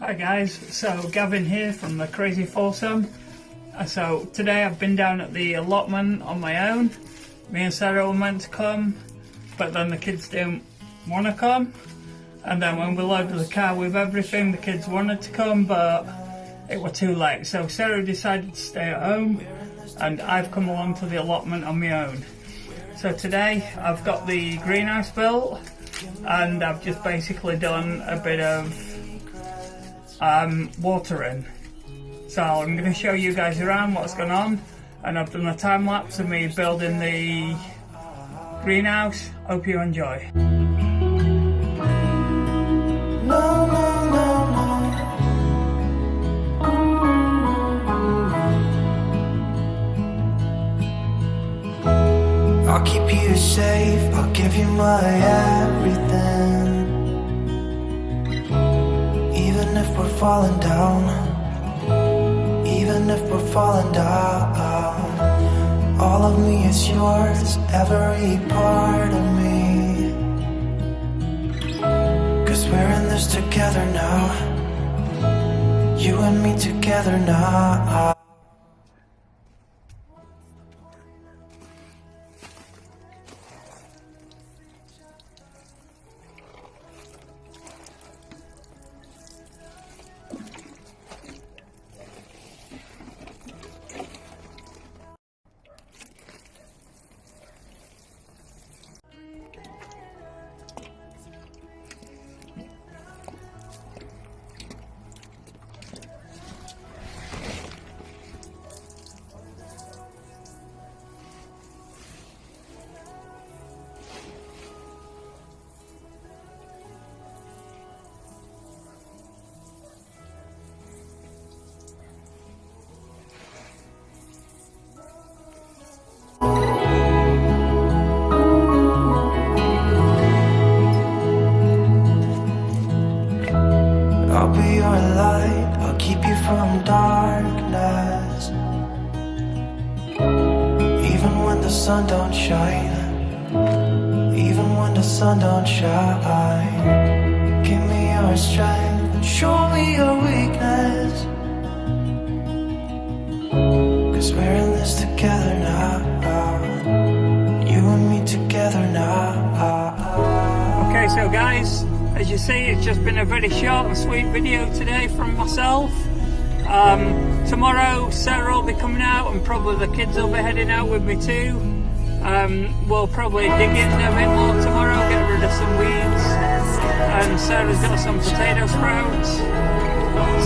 Hi guys, so Gavin here from the Crazy Foursome. So today I've been down at the allotment on my own. Me and Sarah were meant to come, but then the kids didn't want to come. And then when we loaded the car with everything, the kids wanted to come, but it was too late. So Sarah decided to stay at home, and I've come along to the allotment on my own. So today I've got the greenhouse built, and I've just basically done a bit of watering. So I'm going to show you guys around what's going on, and I've done a time lapse of me building the greenhouse. Hope you enjoy. I'll keep you safe, I'll give you my everything. Even if we're falling down, even if we're falling down, all of me is yours, every part of me. 'Cause we're in this together now, you and me together now. I'll be your light, I'll keep you from darkness. Even when the sun don't shine, even when the sun don't shine, give me your strength, show me your weakness. 'Cause we're in this together now, you and me together now. Okay, so guys, as you see, it's just been a very short and sweet video today from myself. Tomorrow Sarah will be coming out, and probably the kids will be heading out with me too. We'll probably dig in a bit more tomorrow, get rid of some weeds, and Sarah's got some potato sprouts,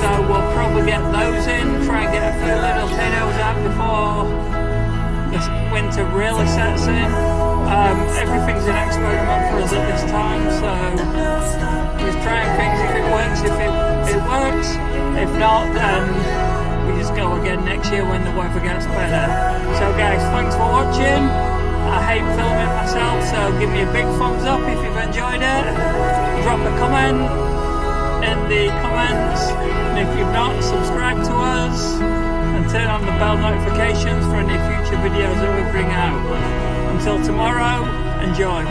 so we'll probably get those in, try and get a few little potatoes out before the winter really sets in. Everything's an experiment for us at this time, so we're trying things. If it works, if it works. If not, then we just go again next year when the weather gets better. So guys, thanks for watching. I hate filming myself, so give me a big thumbs up if you've enjoyed it. Drop a comment in the comments, and if you've not, subscribe to us and turn on the bell notifications for any future videos that we bring out. Until tomorrow, enjoy.